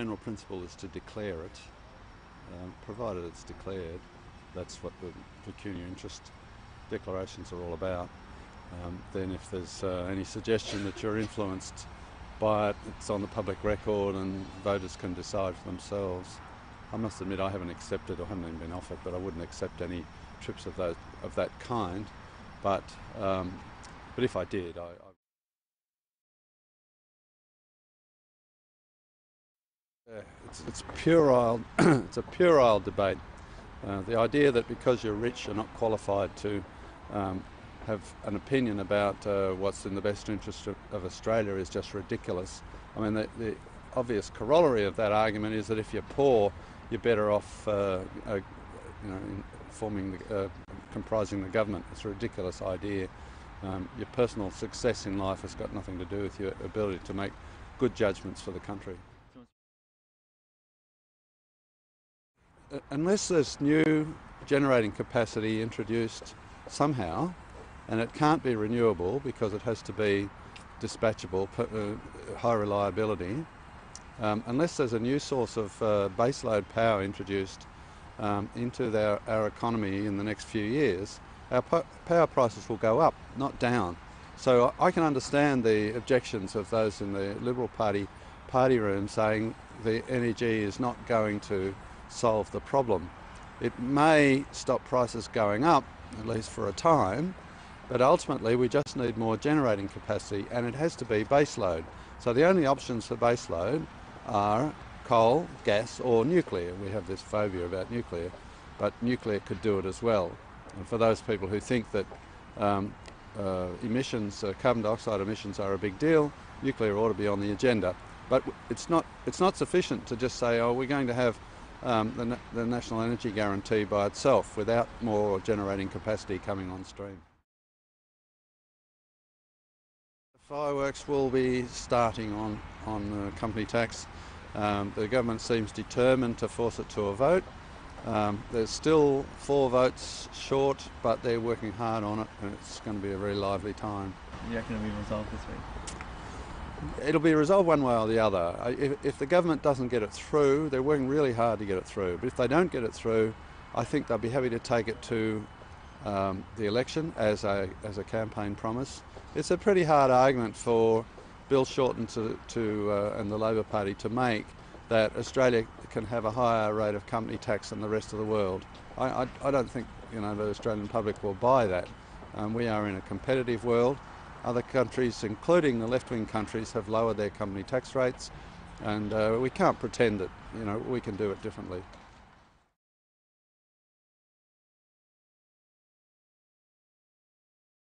general principle is to declare it, provided it's declared. That's what the pecuniary interest declarations are all about. Then if there's any suggestion that you're influenced by it, it's on the public record and voters can decide for themselves. I must admit I haven't accepted, or haven't even been offered, but I wouldn't accept any trips of that kind. But if I did, it's puerile. It's a puerile debate. The idea that because you're rich you're not qualified to have an opinion about what's in the best interest of Australia is just ridiculous. I mean, the obvious corollary of that argument is that if you're poor, you're better off, comprising the government. It's a ridiculous idea. Your personal success in life has got nothing to do with your ability to make good judgments for the country. Unless there's new generating capacity introduced somehow, and it can't be renewable because it has to be dispatchable, high reliability, unless there's a new source of baseload power introduced into our economy in the next few years, our power prices will go up, not down. So I can understand the objections of those in the Liberal party room saying the NEG is not going to solve the problem. It may stop prices going up, at least for a time, but ultimately we just need more generating capacity, and it has to be baseload. So the only options for baseload are coal, gas or nuclear. We have this phobia about nuclear, but nuclear could do it as well. And for those people who think that emissions, carbon dioxide emissions are a big deal, nuclear ought to be on the agenda. But it's not sufficient to just say, oh, we're going to have the National Energy Guarantee by itself without more generating capacity coming on stream. The fireworks will be starting on company tax. The government seems determined to force it to a vote. There's still 4 votes short, but they're working hard on it, and it's going to be a very lively time. You reckon it'll be resolved this week? It'll be resolved one way or the other. If the government doesn't get it through, they're working really hard to get it through. But if they don't get it through, I think they'll be happy to take it to the election as a campaign promise. It's a pretty hard argument for Bill Shorten and the Labor Party to make that Australia can have a higher rate of company tax than the rest of the world. I don't think the Australian public will buy that. We are in a competitive world. Other countries, including the left-wing countries, have lowered their company tax rates, and we can't pretend that we can do it differently.